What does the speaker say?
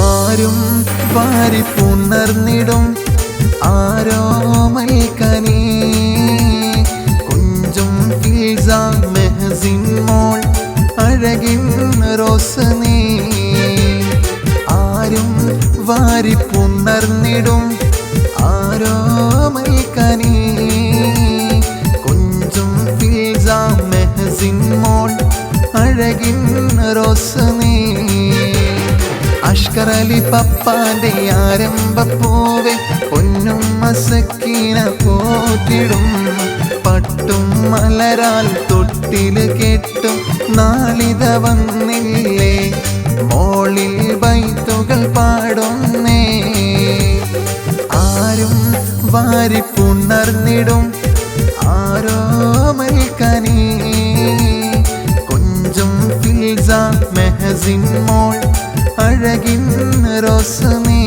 ആരും വാരി പുണർന്നിടും ആരോമൽ കനി കുഞ്ചും ഫിൽസ മെഹസിൻ മോൾ അഴകിൻ റോസ് നീ ആരും വാരി പുണർന്നിടും ആരോമൽ കനി കുഞ്ചും ഫിൽസ മെഹസിൻ മോൾ അഴകിൻ റോസ് നീ അഷ്കർ അലി പപ്പാന്റെ ആരംഭപ്പൂവെ പൊന്നും മസക്കീന പോറ്റിടും പട്ടും മലരാൽ തൊട്ടില് കെട്ടും നാളിത വന്നില്ലേ മോളിൽ ബൈത്തുകൾ പാടുന്നേ ആരും വാരി പുണർന്നിടും ആരോമൽ കനി കുഞ്ചും ഫിൽസ മെഹസിൻ മോൾ അഴകിൻ റോസ് നീ